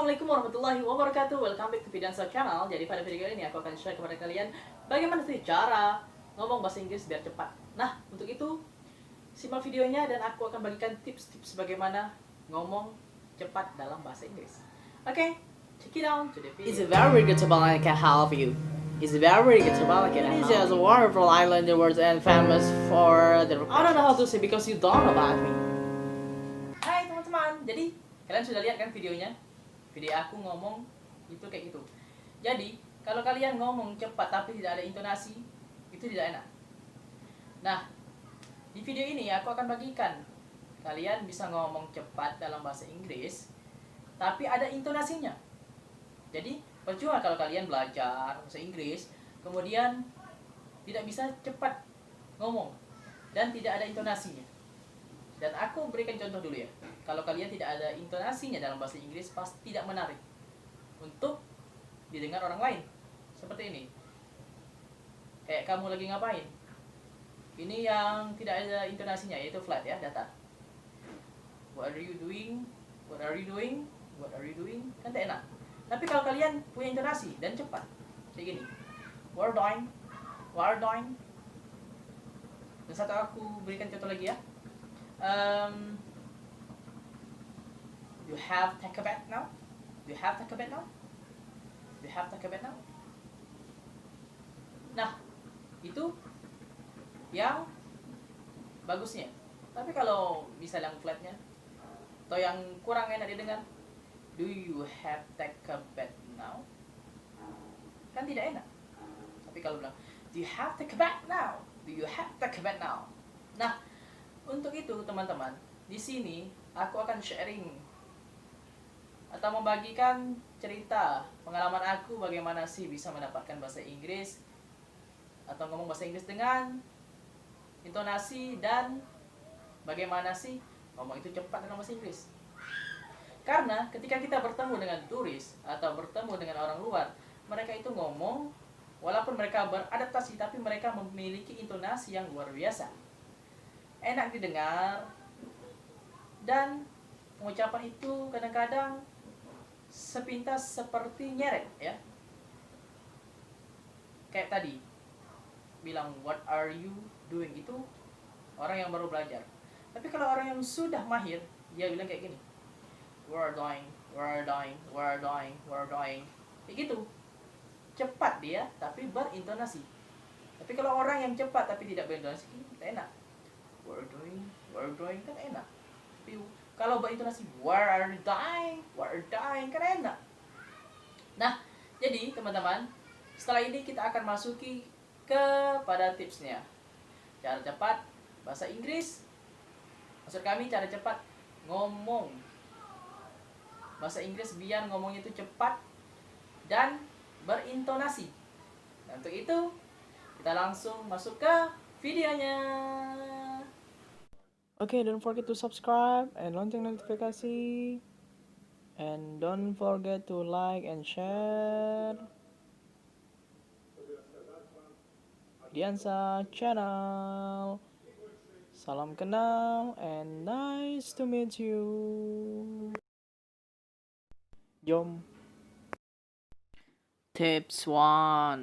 Assalamualaikum warahmatullahi wabarakatuh. Welcome back to Fidansa Channel. Jadi pada video kali ini aku akan share kepada kalian bagaimana sih cara ngomong bahasa Inggris biar cepat. Nah, untuk itu simak videonya dan aku akan bagikan tips-tips bagaimana ngomong cepat dalam bahasa Inggris. Oke, check it out to the video. It's very relatable and can help you. It's very relatable and can help you. Indonesia is a wonderful island in the world and famous for the... I don't know how to say because you don't know about me. Hai teman-teman, jadi kalian sudah lihat kan videonya? Video aku ngomong itu kayak gitu. Jadi, kalau kalian ngomong cepat tapi tidak ada intonasi, itu tidak enak. Nah, di video ini aku akan bagikan kalian bisa ngomong cepat dalam bahasa Inggris tapi ada intonasinya. Jadi, percuma kalau kalian belajar bahasa Inggris kemudian tidak bisa cepat ngomong dan tidak ada intonasinya. Dan aku berikan contoh dulu ya. Kalau kalian tidak ada intonasinya dalam bahasa Inggris, pasti tidak menarik untuk didengar orang lain. Seperti ini. Kayak kamu lagi ngapain? Ini yang tidak ada intonasinya, yaitu flat ya, datar. What are you doing? What are you doing? What are you doing? Kan tak enak. Tapi kalau kalian punya intonasi dan cepat, kayak gini. What are doing? What are doing? Dan satu aku berikan contoh lagi ya. You have take a bath now? You have take a bath now? You have take a bath now? Nah, itu yang bagusnya. Tapi kalau misalnya yang flatnya atau yang kurang enak didengar, do you have take a bath now? Kan tidak enak. Tapi kalau bilang, do you have take a bath now? Do you have take a bath now? Nah, untuk itu teman-teman, di sini aku akan sharing atau membagikan cerita pengalaman aku bagaimana sih bisa mendapatkan bahasa Inggris atau ngomong bahasa Inggris dengan intonasi dan bagaimana sih ngomong itu cepat dalam bahasa Inggris. Karena ketika kita bertemu dengan turis atau bertemu dengan orang luar, mereka itu ngomong walaupun mereka beradaptasi tapi mereka memiliki intonasi yang luar biasa. Enak didengar dan pengucapan itu kadang-kadang sepintas seperti nyeret ya. Kayak tadi bilang what are you doing itu orang yang baru belajar. Tapi kalau orang yang sudah mahir, dia bilang kayak gini. We're doing, we're doing, we're doing, we're doing. Kayak gitu. Cepat dia tapi berintonasi. Tapi kalau orang yang cepat tapi tidak berintonasi, tidak enak. We're doing kan enak. Tapi kalau berintonasi where are you dying kan enak. Nah, jadi teman-teman, setelah ini kita akan masuki kepada tipsnya. Cara cepat bahasa Inggris. Maksud kami cara cepat ngomong bahasa Inggris biar ngomongnya itu cepat dan berintonasi. Nah, untuk itu kita langsung masuk ke videonya. Okay, don't forget to subscribe and lonceng notifikasi. And don't forget to like and share Diansa Channel. Salam kenal and nice to meet you. Jom. Tips 1.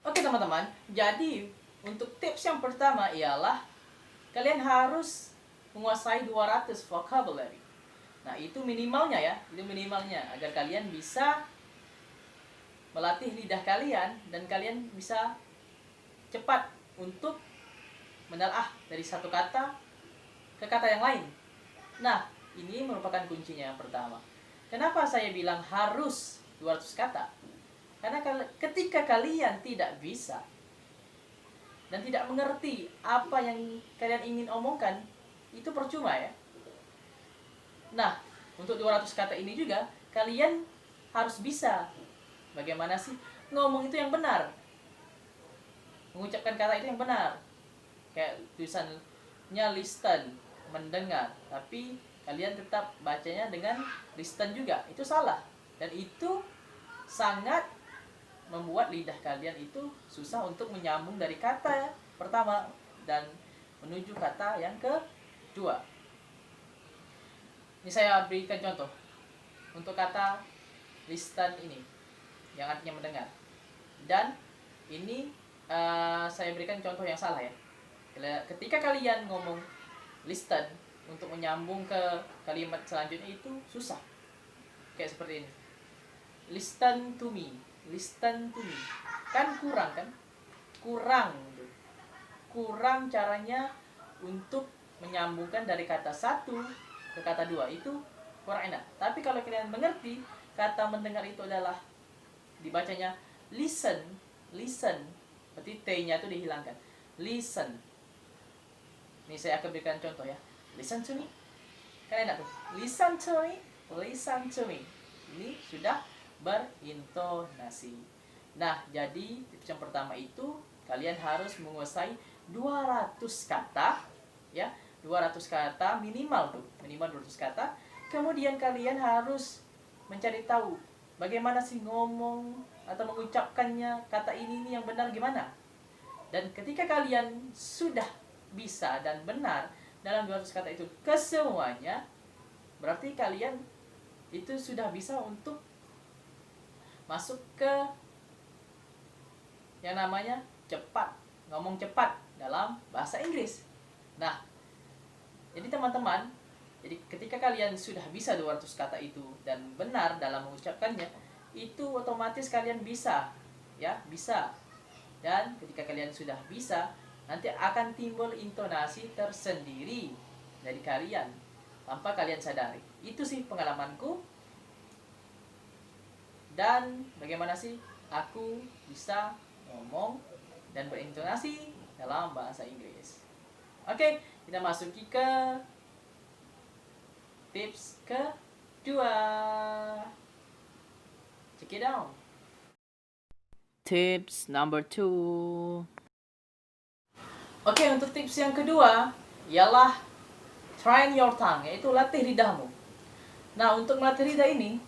Oke teman-teman, jadi untuk tips yang pertama ialah kalian harus menguasai 200 vocabulary. Nah, itu minimalnya ya, itu minimalnya agar kalian bisa melatih lidah kalian dan kalian bisa cepat untuk menelaah dari satu kata ke kata yang lain. Nah, ini merupakan kuncinya yang pertama. Kenapa saya bilang harus 200 kata? Karena ketika kalian tidak bisa dan tidak mengerti apa yang kalian ingin omongkan, itu percuma ya. Nah, untuk 200 kata ini juga kalian harus bisa bagaimana sih ngomong itu yang benar, mengucapkan kata itu yang benar. Kayak tulisannya listen, mendengar, tapi kalian tetap bacanya dengan listen juga. Itu salah. Dan itu sangat membuat lidah kalian itu susah untuk menyambung dari kata pertama dan menuju kata yang kedua. Ini saya berikan contoh. untuk kata listen ini yang artinya mendengar. Dan ini saya berikan contoh yang salah ya. Ketika kalian ngomong listen untuk menyambung ke kalimat selanjutnya itu susah. Kayak seperti ini. Listen to me. Listen to me. Kan kurang kan? Kurang. Kurang caranya untuk menyambungkan dari kata satu ke kata dua. Itu kurang enak. Tapi kalau kalian mengerti, kata mendengar itu adalah dibacanya listen. Listen. Berarti T-nya itu dihilangkan. Listen. Ini saya akan berikan contoh ya. Listen to me. Kan enak tuh. Listen to me. Listen to me. Ini sudah berintonasi. Nah, jadi tips yang pertama itu kalian harus menguasai 200 kata ya. 200 kata minimal tuh. Minimal 200 kata. Kemudian kalian harus mencari tahu bagaimana sih ngomong atau mengucapkannya kata ini yang benar gimana. Dan ketika kalian sudah bisa dan benar dalam 200 kata itu kesemuanya, berarti kalian itu sudah bisa untuk masuk ke yang namanya cepat, ngomong cepat dalam bahasa Inggris. Nah, jadi teman-teman, jadi ketika kalian sudah bisa 200 kata itu dan benar dalam mengucapkannya, itu otomatis kalian bisa, ya, bisa. Dan ketika kalian sudah bisa, nanti akan timbul intonasi tersendiri dari kalian tanpa kalian sadari. Itu sih pengalamanku. Dan bagaimana sih aku bisa ngomong dan berintonasi dalam bahasa Inggris. Oke, kita masuki ke tips kedua. Check it out. Tips number 2. Oke, untuk tips yang kedua ialah train your tongue, yaitu latih lidahmu. Nah, untuk melatih lidah ini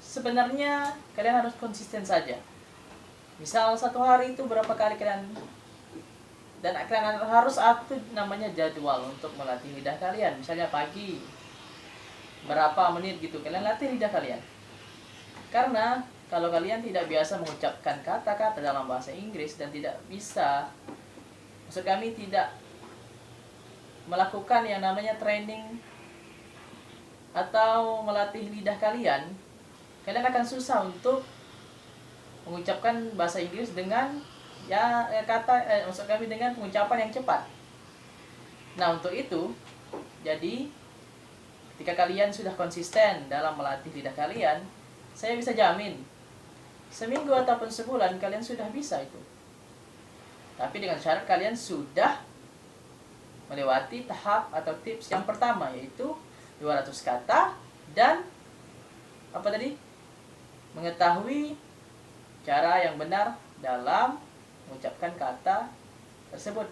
sebenarnya kalian harus konsisten saja. Misal satu hari itu berapa kali kalian, dan kalian harus atur namanya jadwal untuk melatih lidah kalian. Misalnya pagi berapa menit gitu kalian latih lidah kalian. Karena kalau kalian tidak biasa mengucapkan kata-kata dalam bahasa Inggris dan tidak bisa, maksud kami tidak melakukan yang namanya training atau melatih lidah kalian, kalian akan susah untuk mengucapkan bahasa Inggris dengan maksud kami dengan pengucapan yang cepat. Nah, untuk itu, jadi ketika kalian sudah konsisten dalam melatih lidah kalian, saya bisa jamin seminggu ataupun sebulan kalian sudah bisa itu. Tapi dengan syarat kalian sudah melewati tahap atau tips yang pertama, yaitu 200 kata dan apa tadi? Mengetahui cara yang benar dalam mengucapkan kata tersebut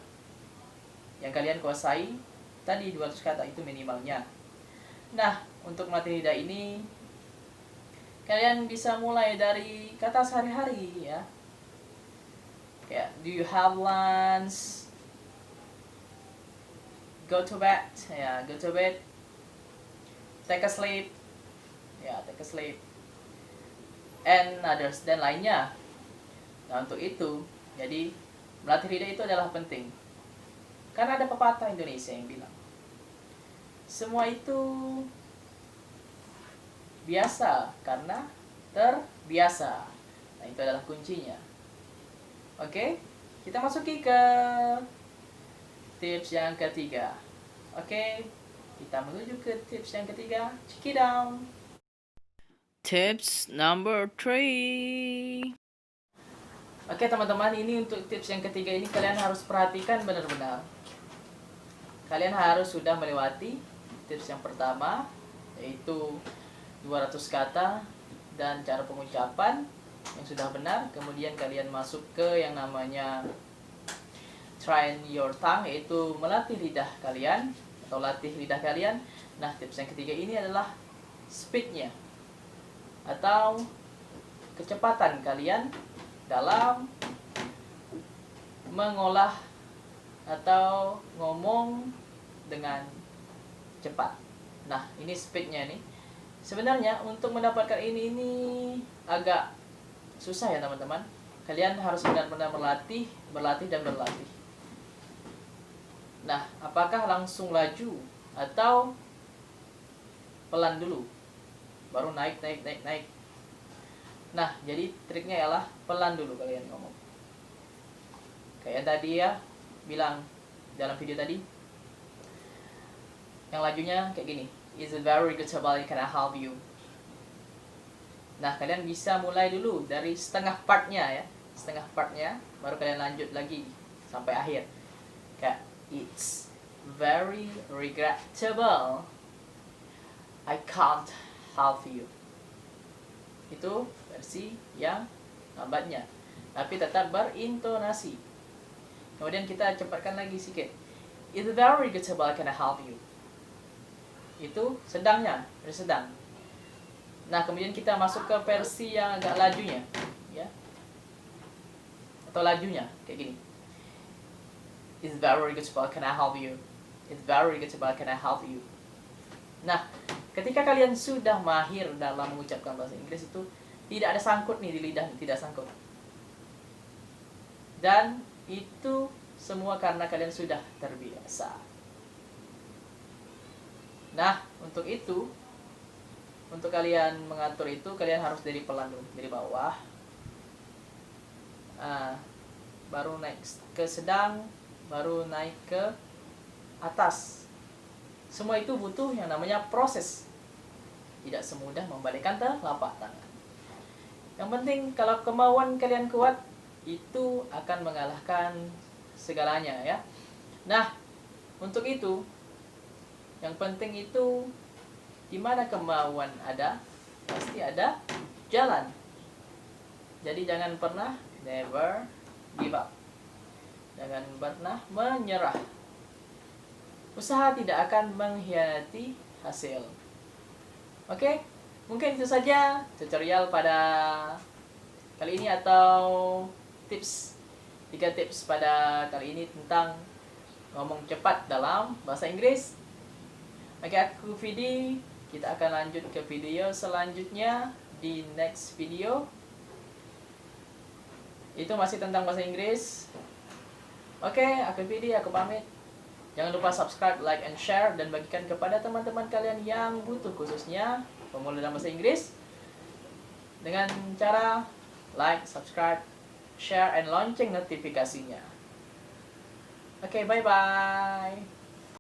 yang kalian kuasai tadi 200 kata itu minimalnya. Nah, untuk melatih lidah ini kalian bisa mulai dari kata sehari-hari ya. Kayak do you have lunch? Go to bed, ya, go to bed. Take a sleep, ya, take a sleep. And others, dan lainnya. Nah, untuk itu, jadi melatih lidah itu adalah penting. Karena ada pepatah Indonesia yang bilang, semua itu biasa karena terbiasa. Nah, itu adalah kuncinya. Oke, kita masuki ke tips yang ketiga. Oke, kita menuju ke tips yang ketiga. Check it out. Tips number 3. Oke teman-teman, ini untuk tips yang ketiga ini kalian harus perhatikan benar-benar. Kalian harus sudah melewati tips yang pertama, yaitu 200 kata dan cara pengucapan yang sudah benar. Kemudian kalian masuk ke yang namanya train your tongue, yaitu melatih lidah kalian atau latih lidah kalian. Nah, tips yang ketiga ini adalah speednya atau kecepatan kalian dalam mengolah atau ngomong dengan cepat. Nah, ini speednya nih. Sebenarnya untuk mendapatkan ini agak susah ya teman-teman. Kalian harus benar-benar berlatih dan berlatih. Nah, apakah langsung laju atau pelan dulu baru naik. Nah, jadi triknya ialah pelan dulu kalian ngomong. Kayak tadi ya bilang dalam video tadi, yang lajunya kayak gini, "It's very good about it, can I help you?" Nah, kalian bisa mulai dulu dari setengah partnya ya, baru kalian lanjut lagi sampai akhir. Kayak, "It's very regrettable, I can't help you." Itu versi yang lambatnya, tapi tetap berintonasi. Kemudian kita cepatkan lagi sedikit. "It's very regrettable, can I help you?" Itu sedangnya, versi sedang. Nah, kemudian kita masuk ke versi yang agak lajunya, ya, atau lajunya kayak gini. "It's very regrettable, can I help you?" "It's very regrettable, can I help you?" Nah, ketika kalian sudah mahir dalam mengucapkan bahasa Inggris itu tidak ada sangkut nih di lidah, tidak sangkut. Dan itu semua karena kalian sudah terbiasa. Nah, untuk itu, untuk kalian mengatur itu, kalian harus dari pelan dulu, dari bawah, baru naik ke sedang, baru naik ke atas. Semua itu butuh yang namanya proses. Tidak semudah membalikkan telapak tangan. Yang penting kalau kemauan kalian kuat, itu akan mengalahkan segalanya ya. Nah, untuk itu, yang penting itu di mana kemauan ada, pasti ada jalan. Jadi jangan pernah, never give up. Jangan pernah menyerah. Usaha tidak akan mengkhianati hasil. Oke, mungkin itu saja tutorial pada kali ini, atau tips 3 tips pada kali ini tentang ngomong cepat dalam bahasa Inggris. Oke, aku Vidi. Kita akan lanjut ke video selanjutnya di next video. Itu masih tentang bahasa Inggris. Oke, aku Vidi, aku pamit. Jangan lupa subscribe, like, and share, dan bagikan kepada teman-teman kalian yang butuh, khususnya pemula dalam bahasa Inggris, dengan cara like, subscribe, share, and lonceng notifikasinya. Oke, bye-bye.